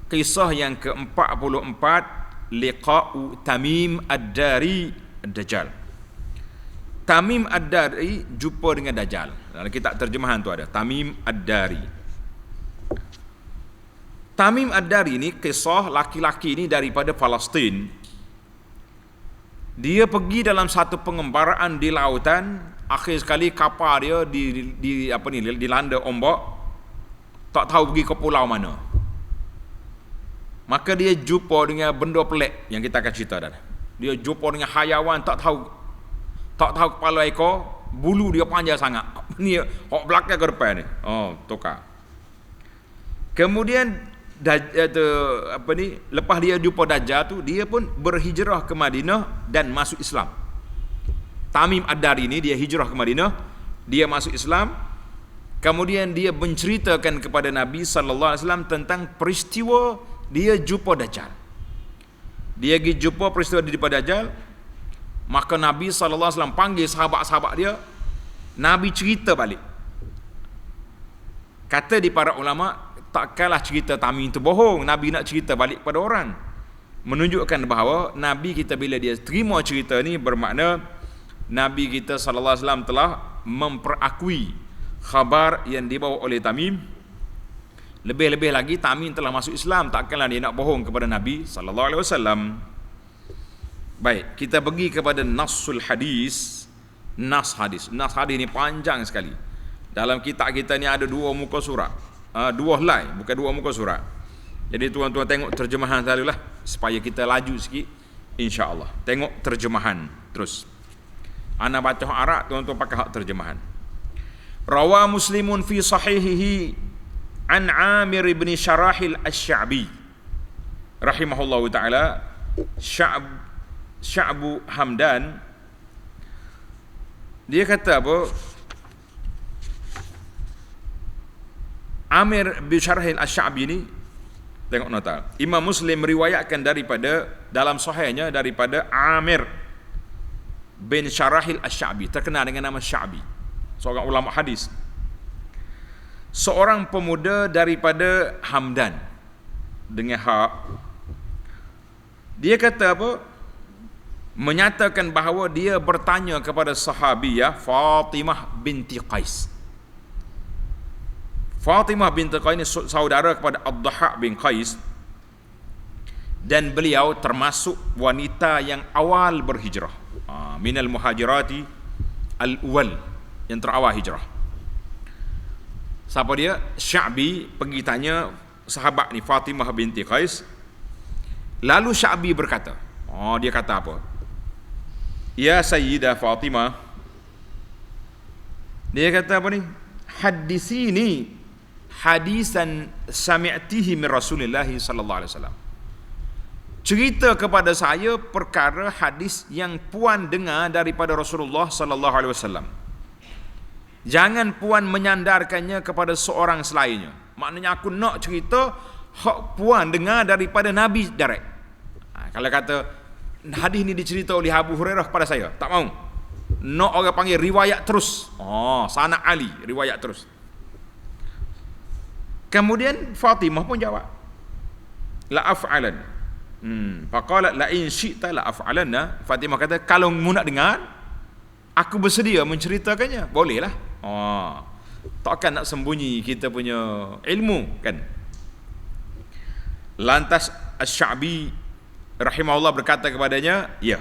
Kisah yang ke-44, liqa'u Tamim Ad-Dari Ad-Dajjal. Tamim Ad-Dari jumpa dengan Dajjal. Dalam kitab terjemahan tu ada Tamim Ad-Dari. Tamim Ad-Dari ni kisah laki-laki ni daripada Palestin. Dia pergi dalam satu pengembaraan di lautan, akhir sekali kapal dia dilanda ombak, tak tahu pergi ke pulau mana. Maka dia jumpa dengan benda pelik yang kita akan cerita dah. Dia jumpa dengan hayawan tak tahu kepala ekor, bulu dia panjang sangat. Ni hok belakang ke depan ni. Oh, tukar. Kemudian lepas dia jumpa Dajjal tu, dia pun berhijrah ke Madinah dan masuk Islam. Tamim Ad-Dari ni dia hijrah ke Madinah, dia masuk Islam. Kemudian dia menceritakan kepada Nabi sallallahu alaihi wasallam tentang peristiwa dia jumpa Dajjal. Dia pergi jumpa peristiwa dia jumpa Dajjal. Maka Nabi sallallahu alaihi wasallam panggil sahabat-sahabat dia. Nabi cerita balik. Kata di para ulama, takkanlah cerita Tamim itu bohong. Nabi nak cerita balik pada orang, menunjukkan bahawa Nabi kita bila dia terima cerita ni, bermakna Nabi kita sallallahu alaihi wasallam telah memperakui khabar yang dibawa oleh Tamim. Lebih-lebih lagi Tamim telah masuk Islam, takkanlah dia nak bohong kepada Nabi sallallahu alaihi wasallam. Baik, kita pergi kepada nasul hadis. Nas hadis ni panjang sekali. Dalam kitab kita ni ada 2 muka surat. 2 helai, bukan 2 muka surat. Jadi tuan-tuan tengok terjemahan dululah supaya kita laju sikit, insya-Allah. Tengok terjemahan terus. Ana baca hak Arab, tuan-tuan pakai hak terjemahan. Rawa Muslimun fi sahihihi an Amir ibn Sharahil Asy-Sya'bi rahimahullahu taala, Sya'bu Hamdan. Dia kata apa? Amir bin Sharahil Asy-Sya'bi ni, tengok nota. Imam Muslim meriwayatkan daripada dalam sahihnya daripada Amir bin Sharahil Asy-Sya'bi, terkenal dengan nama Sya'bi, seorang ulama hadis. Seorang pemuda daripada Hamdan dengan hak. Dia kata apa? Menyatakan bahawa dia bertanya kepada sahabiyah Fatimah binti Qais. Fatimah binti Qais ini saudara kepada Ad-Dhahhak bin Qais, dan beliau termasuk wanita yang awal berhijrah, minal muhajirati al-awwal, yang terawal hijrah. Siapa dia? Sya'bi pergi tanya sahabat ni Fatimah binti Qais. Lalu Sya'bi berkata, dia kata apa? Ya Sayyidah Fatimah, dia kata apa ni? Hadisini hadisan sami'tihi min Rasulillah sallallahu alaihi wasallam. Cerita kepada saya perkara hadis yang puan dengar daripada Rasulullah sallallahu alaihi wasallam. Jangan puan menyandarkannya kepada seorang selainnya. Maknanya aku nak cerita hak puan dengar daripada Nabi direct. Kalau kata hadis ni dicerita oleh Abu Hurairah kepada saya, tak mau. Nak orang panggil riwayat terus. Sanad Ali, riwayat terus. Kemudian Fatimah pun jawab, la af'alan. Faqalat la in syi'ta la af'alanna. Fatimah kata, kalau mu nak dengar, aku bersedia menceritakannya. Bolehlah. Takkan nak sembunyi kita punya ilmu, kan? Lantas Asy-Sya'bi rahimahullah berkata kepadanya, ya,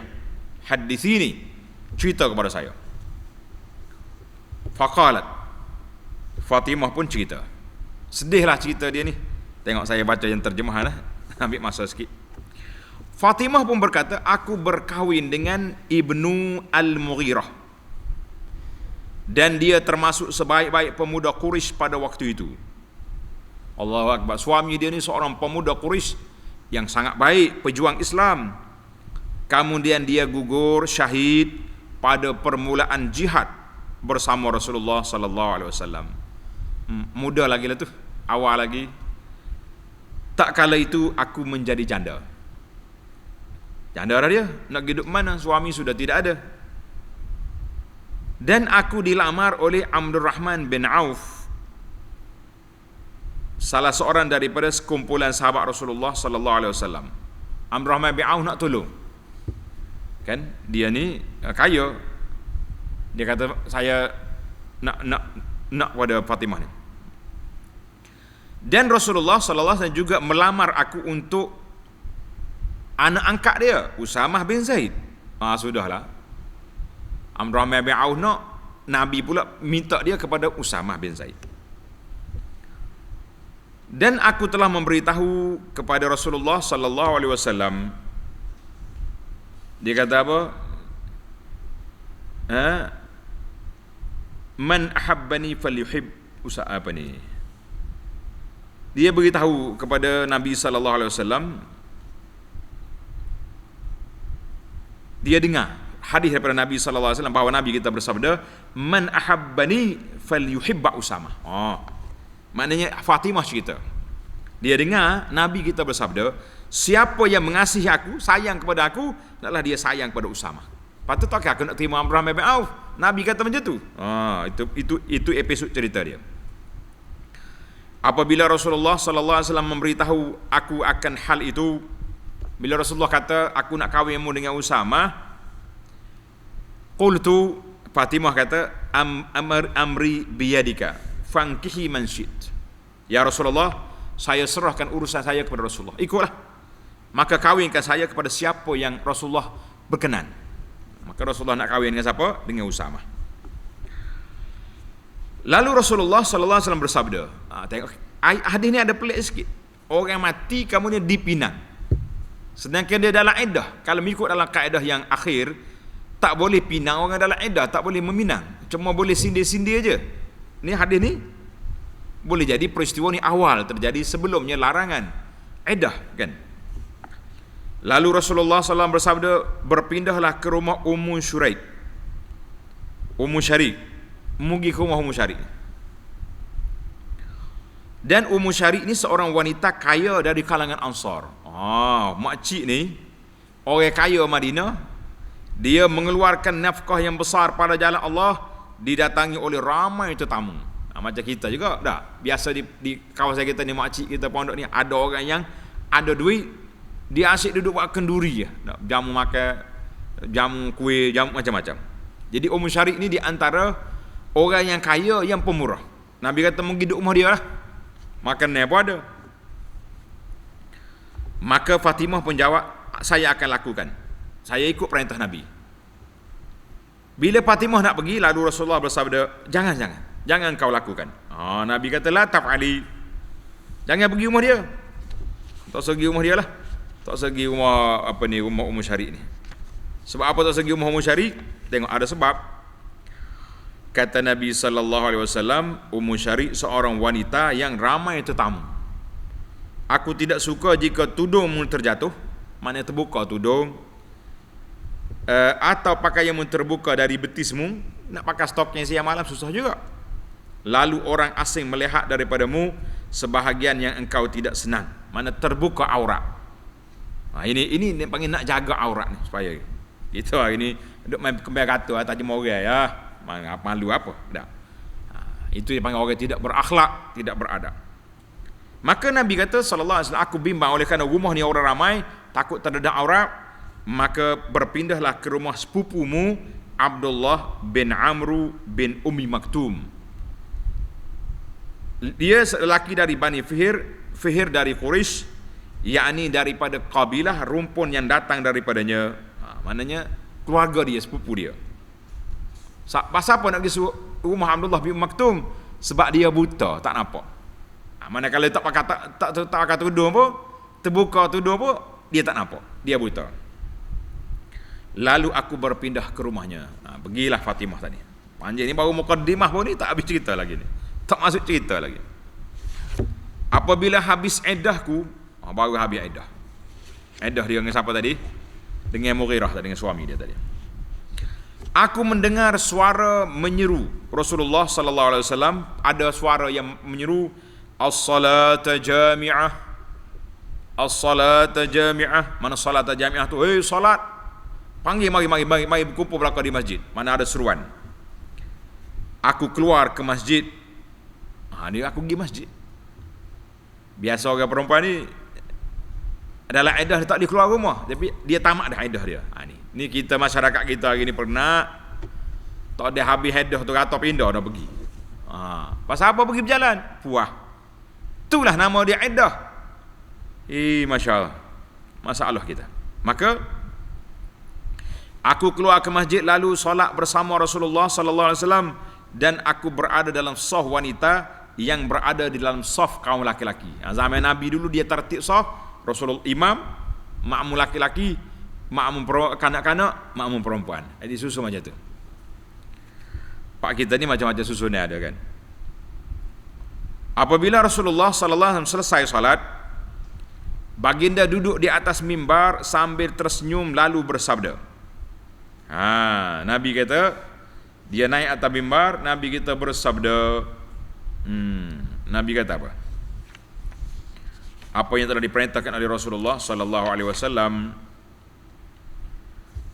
hadithini, cerita kepada saya. Faqalat, Fatimah pun cerita. Sedihlah cerita dia ni. Tengok saya baca yang terjemahan lah. Ambil masa sikit. Fatimah pun berkata, aku berkahwin dengan Ibnu Al-Mughirah, dan dia termasuk sebaik-baik pemuda Quraisy pada waktu itu. Allahu Akbar. Suami dia ni seorang pemuda Quraisy yang sangat baik, pejuang Islam. Kemudian dia gugur syahid pada permulaan jihad bersama Rasulullah sallallahu alaihi wasallam. Muda lagi lah tu, awal lagi. Tak kala itu aku menjadi janda. Janda dah dia, nak hidup mana, suami sudah tidak ada. Dan aku dilamar oleh Abdurrahman bin Auf, salah seorang daripada sekumpulan sahabat Rasulullah sallallahu alaihi wasallam. Abdurrahman bin Auf nak tolong. Kan? Dia ni kaya. Dia kata saya nak pada Fatimah ni. Dan Rasulullah sallallahu alaihi wasallam juga melamar aku untuk anak angkat dia, Usamah bin Zaid. Sudahlah. Abdurrahman bin Auf nak, Nabi pula minta dia kepada Usamah bin Zaid. Dan aku telah memberitahu kepada Rasulullah sallallahu alaihi wasallam. Dia kata apa? Man ahabbani falyuhib apa ni? Dia beritahu kepada Nabi sallallahu alaihi wasallam. Dia dengar hadis daripada Nabi sallallahu alaihi wasallam bahawa Nabi kita bersabda, man ahabbani falyuhibba Usamah. Maknanya Fatimah cerita. Dia dengar Nabi kita bersabda, siapa yang mengasihi aku, sayang kepada aku, hendaklah dia sayang kepada Usamah. Patut tak aku nak terima Abdurrahman bin Auf? Nabi kata macam tu. Itu episod cerita dia. Apabila Rasulullah sallallahu alaihi wasallam memberitahu aku akan hal itu, bila Rasulullah kata aku nak kahwinmu dengan Usamah, qultu, Fatimah kata, amri biyadika fankihi man syi'ta. Ya Rasulullah, saya serahkan urusan saya kepada Rasulullah. Ikutlah. Maka kahwinkan saya kepada siapa yang Rasulullah berkenan. Maka Rasulullah nak kahwin dengan siapa? Dengan Usamah. Lalu Rasulullah sallallahu alaihi wasallam bersabda, tengok hadis ni ada pelik sikit. Orang mati kamu ni dipinang. Sedangkan dia dalam iddah. Kalau mengikut dalam kaedah yang akhir, tak boleh pinang orang dalam iddah, tak boleh meminang. Cuma boleh sindir-sindir je. Ni hadis ni boleh jadi peristiwa ni awal terjadi sebelumnya larangan iddah, kan? Lalu Rasulullah SAW bersabda, berpindahlah ke rumah Ummu Syuraik. Ummu Syarik. Pergi ke rumah Ummu Syarik. Dan Ummu Syarik ni seorang wanita kaya dari kalangan Ansar. Makcik ni orang kaya Madinah. Dia mengeluarkan nafkah yang besar pada jalan Allah, didatangi oleh ramai tetamu. Macam kita juga dah. Biasa di kawasan kita ni, makcik kita pondok ni, ada orang yang ada duit, dia asyik duduk buat kenduri je. Jamu makan, jamu kuih, jamu macam-macam. Jadi Ummu Syarik ni di antara orang yang kaya yang pemurah. Nabi kata pergi duduk rumah dia lah. Makan pun ada. Maka Fatimah pun jawab, saya akan lakukan. Saya ikut perintah Nabi. Bila Fatimah nak pergi, lalu Rasulullah bersabda, jangan kau lakukan. Nabi kata, la taf'ali. Jangan pergi rumah dia. Tak pergi rumah dia lah. Tak pergi rumah rumah Ummu Syarik ni. Sebab apa tak pergi rumah Ummu Syarik? Tengok ada sebab. Kata Nabi sallallahu alaihi wasallam, Ummu Syarik seorang wanita yang ramai tetamu. Aku tidak suka jika tudungmu terjatuh, maknanya terbuka tudung, atau pakaianmu terbuka dari betismu. Nak pakai stoknya siang malam susah juga. Lalu orang asing melihat daripadamu sebahagian yang engkau tidak senang, mana terbuka aurat. Ini panggil nak jaga aurat ni, supaya kita hari ni duk main kembang kata atas jemorai ya, malu apa dah. Itu dipanggil orang tidak berakhlak, tidak beradab. Maka Nabi kata sallallahu alaihi wasallam, aku bimbang oleh kerana rumah ni orang ramai, takut terdedah aurat, maka berpindahlah ke rumah sepupumu Abdullah bin Amru bin Ummi Maktum. Dia lelaki dari Bani Fihir dari Quraisy, yakni daripada kabilah rumpun yang datang daripadanya. Maknanya keluarga dia, sepupu dia. Pasal apa nak pergi rumah Abdullah bin Maktum? Sebab dia buta, tak nampak. Manakala tak pakai tudung pun, terbuka tudung pun, dia tak nampak, dia buta. Lalu aku berpindah ke rumahnya. Pergilah Fatimah tadi. Panjang ni baru mukaddimah pun ni, tak habis cerita lagi ni. Tak masuk cerita lagi. Apabila habis iddahku, baru habis iddah. Iddah dia dengan siapa tadi? Dengan Mughirah tadi, dengan suami dia tadi. Aku mendengar suara menyeru Rasulullah sallallahu alaihi wasallam, ada suara yang menyeru, as-salata jami'ah, as-salata jami'ah. Mana salata jami'ah tu? Salat. Panggil, mari berkumpul belakang di masjid. Mana ada seruan. Aku keluar ke masjid. Ni aku pergi masjid. Biasa orang perempuan ni dalam iddah dia tak boleh keluar rumah, tapi dia tamat dah iddah dia. Ni kita masyarakat kita hari ni pernah tak ada habis iddah tu kata pindah dah pergi. Pasal apa pergi berjalan? Puah. Itulah nama dia iddah. Masya-Allah. Masalah kita. Maka aku keluar ke masjid lalu solat bersama Rasulullah sallallahu alaihi wasallam dan aku berada dalam saf wanita yang berada di dalam saf kaum laki-laki. Zaman Nabi dulu dia tertib saf, Rasulullah imam, makmum laki-laki, makmum kanak-kanak, makmum perempuan. Jadi susun macam tu. Pak kita ni macam-macam susunnya ada kan. Apabila Rasulullah sallallahu alaihi wasallam selesai salat, baginda duduk di atas mimbar sambil tersenyum lalu bersabda. Nabi kata dia naik atas mimbar, Nabi kita bersabda. Nabi kata apa? Apa yang telah diperintahkan oleh Rasulullah sallallahu alaihi wasallam.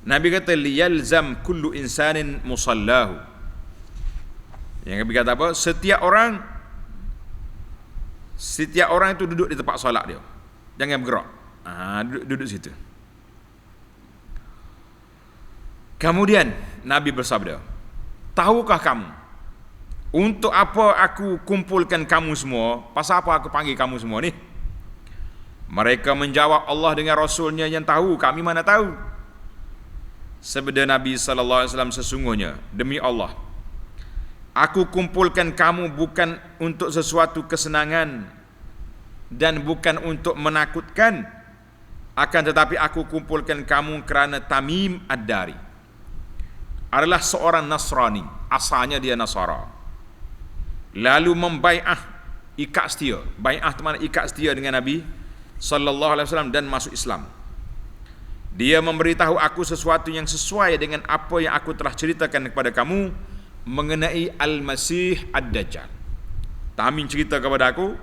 Nabi kata liyalzam kullu insanin musallahu. Yang Nabi kata apa? Setiap orang itu duduk di tempat solat dia. Jangan bergerak. Duduk situ. Kemudian Nabi bersabda, tahukah kamu untuk apa aku kumpulkan kamu semua? Pasal apa aku panggil kamu semua ni? Mereka menjawab, Allah dengan Rasulnya yang tahu, kami mana tahu. Sabda Nabi sallallahu alaihi wasallam, sesungguhnya demi Allah, aku kumpulkan kamu bukan untuk sesuatu kesenangan dan bukan untuk menakutkan, akan tetapi aku kumpulkan kamu kerana Tamim Ad-Dari adalah seorang Nasrani, asalnya dia Nasara. Lalu membai'ah, ikat setia. Bai'ah itu makna ikat setia dengan Nabi sallallahu alaihi wasallam dan masuk Islam. Dia memberitahu aku sesuatu yang sesuai dengan apa yang aku telah ceritakan kepada kamu mengenai Al-Masih Ad-Dajjal. Tamim cerita kepada aku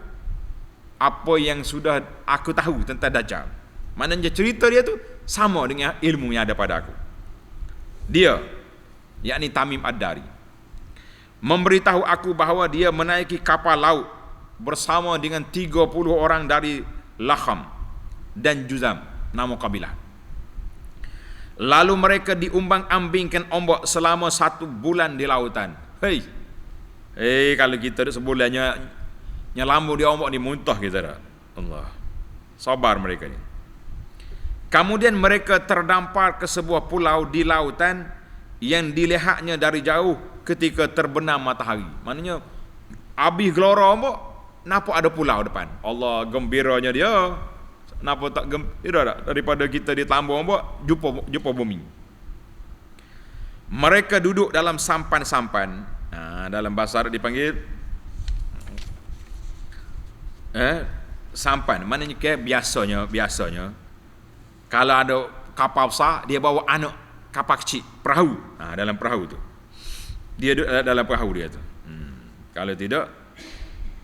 apa yang sudah aku tahu tentang Dajjal. Maknanya cerita dia tu sama dengan ilmu yang ada pada aku. Dia, yakni Tamim Ad-Dari, memberitahu aku bahawa dia menaiki kapal laut bersama dengan 30 orang dari Lakham dan Juzam, nama kabilah. Lalu mereka diumbang-ambingkan ombak selama 1 bulan di lautan. Kalau kita sebulannya nyelambu di ombak ni muntah kita dah. Allah. Sabar mereka ni. Kemudian mereka terdampar ke sebuah pulau di lautan yang dilihatnya dari jauh ketika terbenam matahari. Maknanya habis gelora ombak, nampak ada pulau depan. Allah, gembiranya dia. Kenapa tak gembira tak? Daripada kita ditambah ombak, jumpa bumi. Mereka duduk dalam sampan-sampan. Dalam bahasa Arab dipanggil sampan. Maknanya biasanya kalau ada kapal besar, dia bawa anak kapal kecil, perahu. Dalam perahu tu. Dia duduk dalam perahu dia tu. Kalau tidak,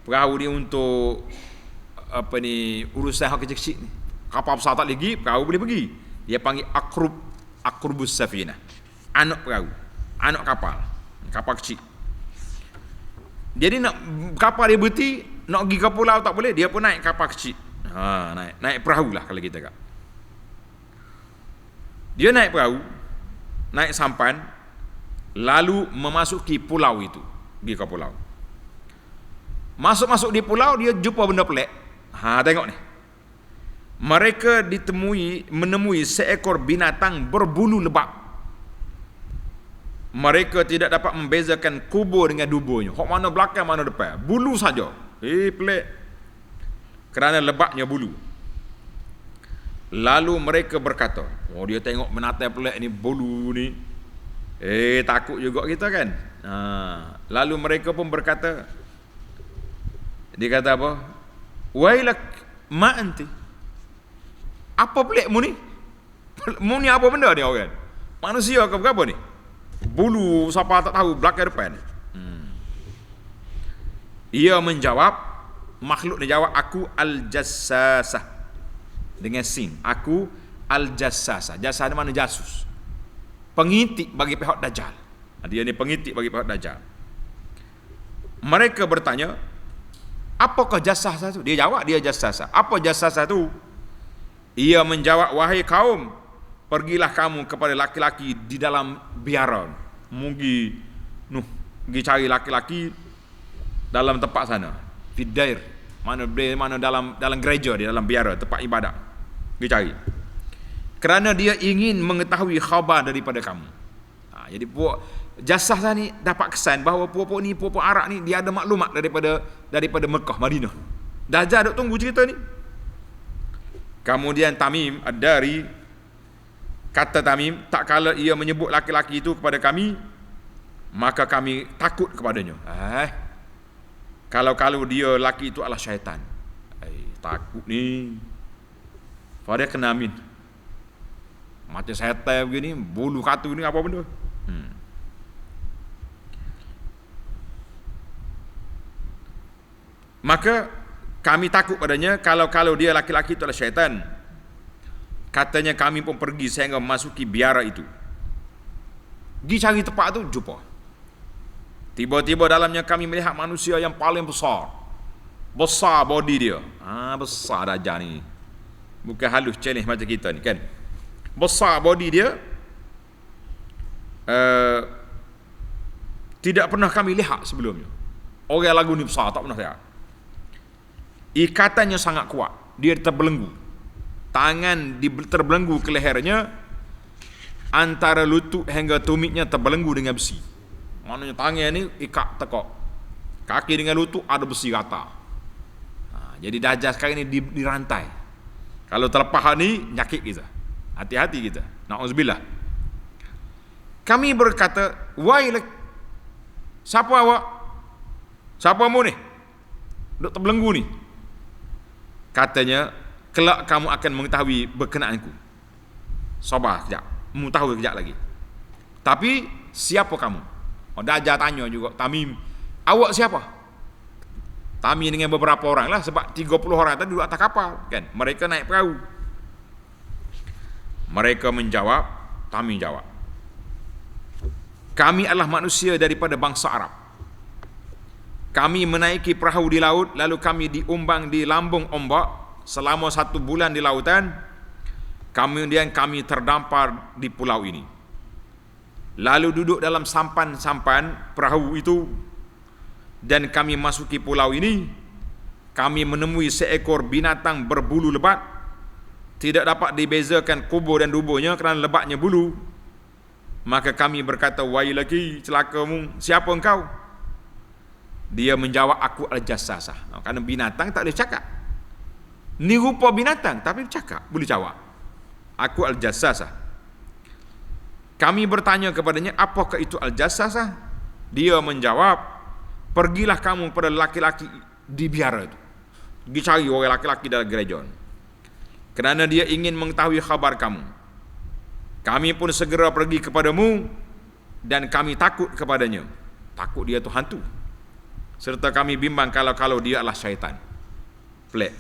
perahu dia untuk urusan hak kecil-kecil ni. Kapal besar tak lagi, perahu boleh pergi. Dia panggil akrubus safinah. Anak perahu, anak kapal kecil. Jadi nak kapal dia berhenti, nak pergi ke pulau tak boleh, dia pun naik kapal kecil. Naik perahu lah kalau kita kata. Dia naik perahu, naik sampan, lalu memasuki pulau itu, pergi ke pulau. Masuk di pulau, dia jumpa benda pelik. Tengok ni. Mereka menemui seekor binatang berbulu lebab. Mereka tidak dapat membezakan kubur dengan duburnya. Hak mana belakang, mana depan. Bulu saja. Pelik. Kerana lebabnya bulu. Lalu mereka berkata, dia tengok binatang pelik ni, bulu ni. Takut juga kita kan. Lalu mereka pun berkata, dia kata apa? Wailak ma anti. Apa pelik mu ni? Mu ni apa benda ni orang? Manusia ke apa ni? Bulu siapa tak tahu belakang depan. Ia menjawab, makhluk dia jawab, aku al-jassasah. Dengan sin. Aku al-jassasah. Jassah ni mana jasus. Pengintik bagi pihak Dajjal. Dia ni pengintik bagi pihak Dajjal. Mereka bertanya, Apakah jassasah itu? Dia jawab, dia jassasah. Apa jassasah itu? Ia menjawab, wahai kaum, pergilah kamu kepada laki-laki di dalam biara. Mugi pergi cari laki-laki dalam tempat sana. Fidair, mana dalam gereja, di dalam biara, tempat ibadat. Pergi cari. Kerana dia ingin mengetahui khabar daripada kamu. Jadi jassasah ni dapat kesan bahawa puak-puak Arab ni dia ada maklumat daripada Mekah, Madinah. Dajjal duk tunggu cerita ni. Kemudian Tamim Ad-Dari kata Tamim, tak kala ia menyebut laki-laki itu kepada kami, maka kami takut kepadanya. Kalau dia laki itu adalah syaitan. Takut ni. Pada kena amin. Macam syaitan begini, bulu katu ni apa benda? Maka kami takut padanya kalau dia laki-laki itu adalah syaitan. Katanya kami pun pergi sehingga memasuki biara itu. Pergi cari tempat tu, jumpa. Tiba-tiba dalamnya kami melihat manusia yang paling besar. Besar body dia. Besar Dajjal ni. Bukan halus challenge macam kita ni kan. Besar body dia. Tidak pernah kami lihat sebelumnya. Orang lagu ni besar, tak pernah lihat. Ikatannya sangat kuat. Dia terbelenggu. Tangan terbelenggu ke lehernya. Antara lutut hingga tumitnya terbelenggu dengan besi. Maknanya tangan ni ikat tekak. Kaki dengan lutut ada besi rata. Jadi Dajjal sekarang ni dirantai. Kalau terlepas ni, nyakit kita. Hati-hati kita. Na'udzubillah. Kami berkata, wahai siapa awak? Siapa mu ni? Duk terbelenggu ni. Katanya, kelak kamu akan mengetahui berkenaanku. Sabar kejap. Mu tahu kejap lagi. Tapi siapa kamu? Dajjal tanya juga Tamim, awak siapa? Tamim dengan beberapa orang lah, sebab 30 orang tadi duduk atas kapal kan. Mereka naik perahu. Mereka menjawab, Tamim jawab, kami adalah manusia daripada bangsa Arab. Kami menaiki perahu di laut, lalu kami diumbang di lambung ombak selama 1 bulan di lautan. Kemudian kami terdampar di pulau ini. Lalu duduk dalam sampan-sampan perahu itu, dan kami masuki pulau ini. Kami menemui seekor binatang berbulu lebat. Tidak dapat dibezakan kubur dan duburnya kerana lebatnya bulu. Maka kami berkata, wahai lelaki, celakamu, siapa engkau? Dia menjawab, aku al-jassasah. Kerana binatang tak boleh cakap. Ni rupa binatang tapi cakap, boleh jawab. Aku al-jassasah. Kami bertanya kepadanya, apakah itu al-jassasah? Dia menjawab, pergilah kamu pada laki-laki di biara itu. Pergi cari orang laki-laki dalam gereja. Kerana dia ingin mengetahui khabar kamu. Kami pun segera pergi kepadamu, dan kami takut kepadanya. Takut dia tu hantu. Serta kami bimbang kalau dia adalah syaitan. Pelik.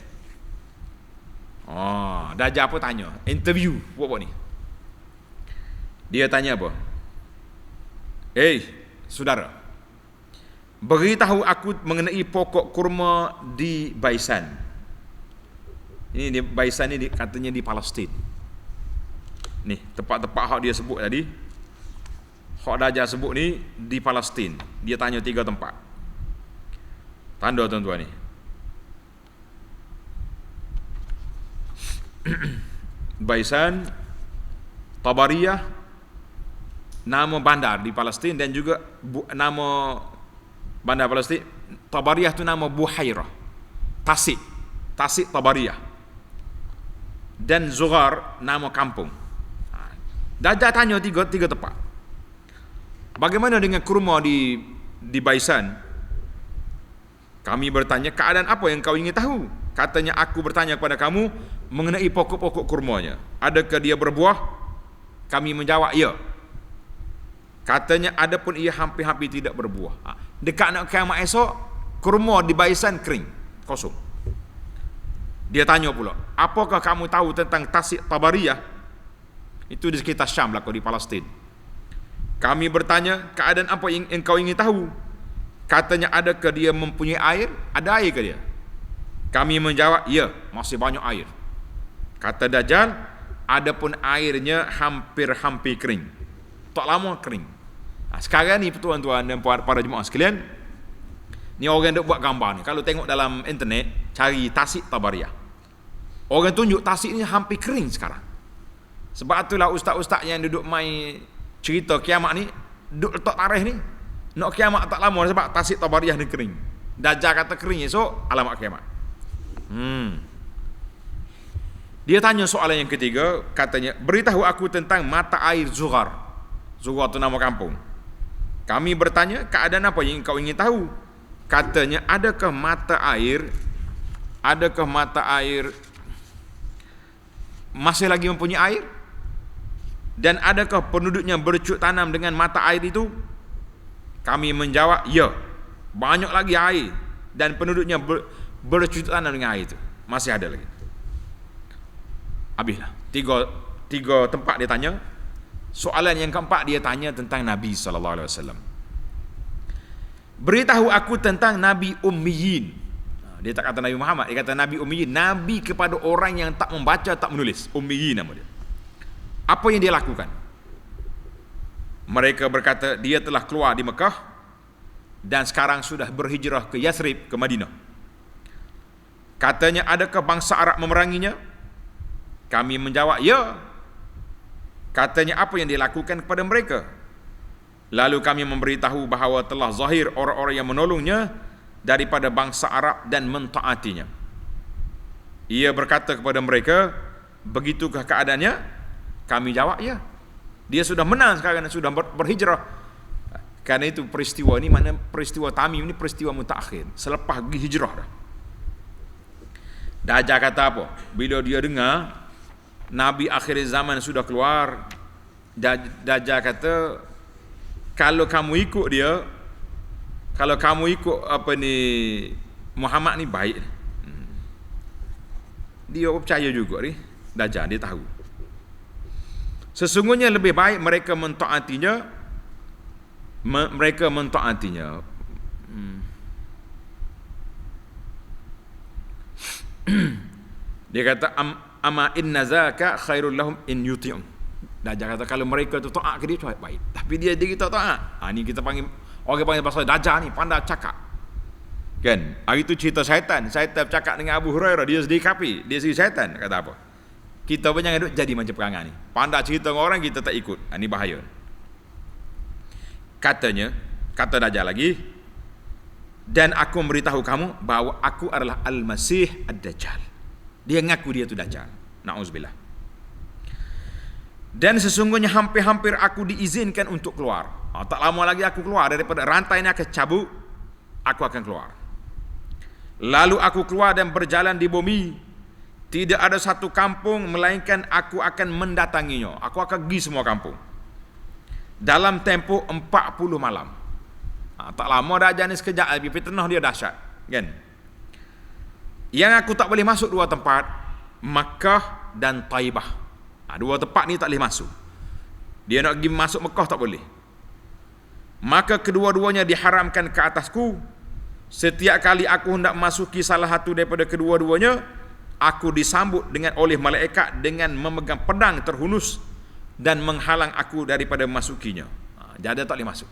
Dajjal apa tanya? Interview buat ni. Dia tanya apa? Saudara, beritahu aku mengenai pokok kurma di Baisan. Ini di Baisan ni katanya di Palestin. Ni tempat-tempat hak dia sebut tadi. Hak Dajjal sebut ni di Palestin. Dia tanya 3 tempat. Tanda tuan-tuan ni. Baisan, Tabariyah, nama bandar di Palestin, dan juga nama bandar Palestin. Tabariyah tu nama Buhairah. Tasik Tabariyah. Dan Zughar nama kampung. Dajjal tanya tiga tempat. Bagaimana dengan kurma di Baisan? Kami bertanya, keadaan apa yang kau ingin tahu? Katanya, aku bertanya kepada kamu mengenai pokok-pokok kurmanya. Adakah dia berbuah? Kami menjawab, ya. Katanya, adapun ia hampir-hampir tidak berbuah. Dekat nak kiamat esok, kurma di Baisan kering, kosong. Dia tanya pula, apakah kamu tahu tentang Tasik Tabariyah? Itu di sekitar Syam lah, di Palestin. Kami bertanya, keadaan apa yang engkau ingin tahu? Katanya, adakah dia mempunyai air? Ada air ke dia? Kami menjawab, ya, masih banyak air. Kata Dajjal, adapun airnya hampir-hampir kering. Tak lama kering. Sekarang ni tuan-tuan dan para jemaah sekalian, ni orang duk buat gambar ni. Kalau tengok dalam internet, cari tasik Tabariyah. Orang tunjuk tasik ni hampir kering sekarang. Sebab itulah ustaz-ustaz yang duduk main cerita kiamat ni, duduk letak tarikh ni, nak kiamat tak lama sebab tasik Tabariyah ni kering. Dajjal kata kering esok, alamat kiamat. Dia tanya soalan yang ketiga, katanya, beritahu aku tentang mata air Zughar. Zughar tu nama kampung. Kami bertanya, keadaan apa yang kau ingin tahu? Katanya, adakah mata air masih lagi mempunyai air? Dan adakah penduduknya bercuk tanam dengan mata air itu? Kami menjawab, ya, banyak lagi air dan penduduknya bercuk tanam dengan air itu. Masih ada lagi. Habislah. Tiga tempat dia tanya. Soalan yang keempat dia tanya tentang Nabi SAW. Beritahu aku tentang Nabi Ummiyin. Dia tak kata Nabi Muhammad, dia kata Nabi Ummiyin. Nabi kepada orang yang tak membaca, tak menulis. Ummiyin nama dia. Apa yang dia lakukan? Mereka berkata, dia telah keluar di Mekah dan sekarang sudah berhijrah ke Yathrib, ke Madinah. Katanya, adakah bangsa Arab memeranginya? Kami menjawab, ya. Katanya, apa yang dia lakukan kepada mereka? Lalu kami memberitahu bahawa telah zahir orang-orang yang menolongnya daripada bangsa Arab dan mentaatinya. Ia berkata kepada mereka, begitukah keadaannya? Kami jawab, ya. Dia sudah menang sekarang, sudah berhijrah. Karena itu peristiwa ini, mana peristiwa Tamim ini peristiwa mutaakhir, selepas pergi hijrah dah. Dajjal kata apa? Bila dia dengar Nabi akhir zaman sudah keluar, Dajjal kata, kalau kamu ikut dia, kalau kamu ikut Muhammad ni baik. Dia percaya juga ni, Dajjal dia tahu. Sesungguhnya lebih baik mereka mentaatinya. Dia kata, ama inna zaka khairul lahum in yuti'un. Dajjal kata, kalau mereka tu taat ke dia tu baik. Tapi dia kita taat. Ni kita panggil, orang panggil pasal Dajjal ni pandai cakap. Kan? Hari tu cerita syaitan. Syaitan bercakap dengan Abu Hurairah, dia sendiri kafir, dia sendiri syaitan. Kata apa? Kita pun jangan duduk jadi macam perangai ni. Pandai cerita dengan orang, kita tak ikut. Ini bahaya. Katanya, kata Dajjal lagi, dan aku memberitahu kamu bahawa aku adalah Al-Masih Ad-Dajjal. Dia ngaku dia tu Dajjal. Na'udzubillah. Dan sesungguhnya hampir-hampir aku diizinkan untuk keluar. Tak lama lagi aku keluar daripada rantai ini, akan cabut, aku akan keluar. Lalu aku keluar dan berjalan di bumi. Tidak ada satu kampung melainkan aku akan mendatanginya. Aku akan pergi semua kampung. Dalam tempoh 40 malam. Tak lama dah ajar ni sekejap, tapi fitnah dia dahsyat, kan? Yang aku tak boleh masuk dua tempat, Makkah dan Taibah. Dua tempat ni tak boleh masuk. Dia nak pergi masuk Makkah tak boleh. Maka kedua-duanya diharamkan ke atasku. Setiap kali aku hendak masuki salah satu daripada kedua-duanya, aku disambut oleh malaikat dengan memegang pedang terhunus dan menghalang aku daripada masukinya. Jadi tak boleh masuk.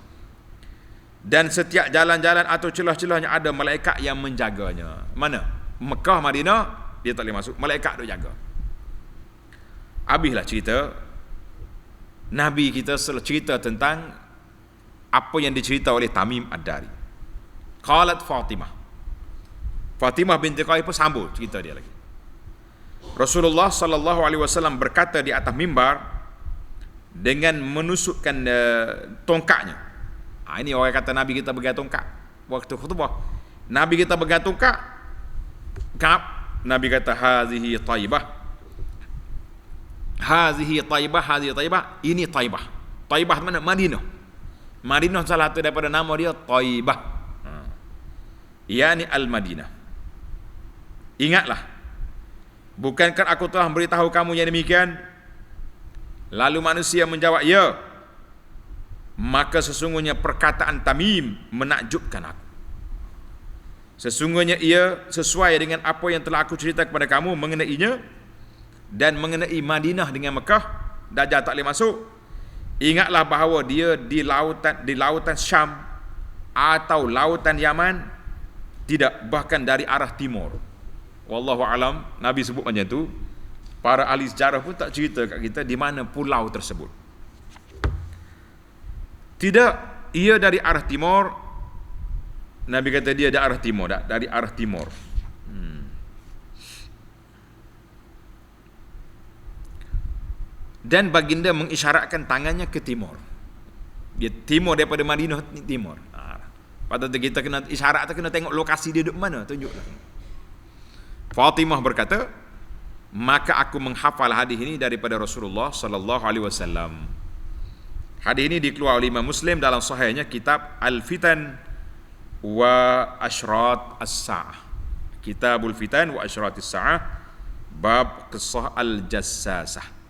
Dan setiap jalan-jalan atau celah-celahnya ada malaikat yang menjaganya. Mana? Mekah, Madinah, dia tak boleh masuk. Malaikat dia jaga. Habislah cerita. Nabi kita cerita tentang apa yang dicerita oleh Tamim Ad-Dari. Qalat Fatimah binti Qais pun sambung cerita dia lagi. Rasulullah sallallahu alaihi wasallam berkata di atas mimbar dengan menusukkan tongkatnya. Ini orang kata Nabi kita pegang tongkat waktu khutbah. Nabi kita pegang tongkat. Nabi kata hazihi taibah. Hazihi taibah, hazihi taibah. Ini Taibah. Taibah mana? Madinah. Madinah salah satu daripada nama dia Taibah. Yani Al-Madinah. Ingatlah, bukankah aku telah memberitahu kamu yang demikian? Lalu manusia menjawab, ya. Maka sesungguhnya perkataan Tamim menakjubkan aku. Sesungguhnya ia sesuai dengan apa yang telah aku cerita kepada kamu mengenainya dan mengenai Madinah dengan Mekah, Dajjal tak boleh masuk. Ingatlah bahawa dia di lautan Syam atau lautan Yaman, tidak, bahkan dari arah timur. Wallahu alam, Nabi sebut macam tu. Para ahli sejarah pun tak cerita kat kita di mana pulau tersebut. Tidak, ia dari arah timur. Nabi kata dia dari arah timur, dari arah timur. Dan baginda mengisyaratkan tangannya ke timur. Dia timur daripada Madinah, timur. Patut kita kena isyarat, kita kena tengok lokasi dia duduk mana, tunjuklah. Fatimah berkata, maka aku menghafal hadis ini daripada Rasulullah sallallahu alaihi wasallam. Hadis ini dikeluarkan oleh Imam Muslim dalam sahihnya kitab Al-Fitan wa Ashrat As-Sa'ah. Kitabul Fitan wa Ashrat As-Sa'ah, bab qissah Al-Jassasah.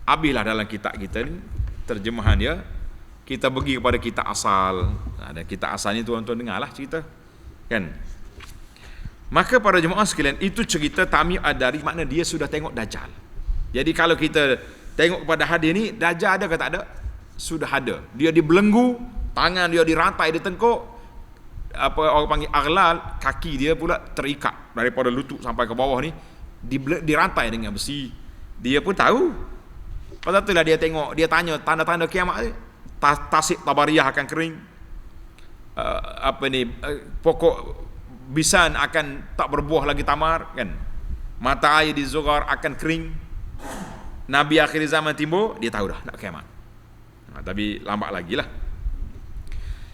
Habislah dalam kitab kita ni terjemahan dia. Kita pergi kepada kitab asal. Ada kitab asal ni tuan-tuan dengarlah cerita, kan? Maka para jemaah sekalian, itu cerita Tamim Ad-Dari, makna dia sudah tengok Dajjal. Jadi kalau kita tengok kepada hadis ni, Dajjal ada ke tak ada? Sudah ada. Dia dibelenggu, tangan dia dirantai di tengkuk, apa orang panggil aghlal, kaki dia pula terikat daripada lutut sampai ke bawah ni, dirantai dengan besi. Dia pun tahu. Pasal itulah dia tengok, dia tanya tanda-tanda kiamat ni. Tasik Tabariyah akan kering. Pokok bisan akan tak berbuah lagi tamar, kan? Mata air di Zughar akan kering. Nabi akhir zaman timbul, dia tahu dah nak kiamat. Tapi lambat lagi lah.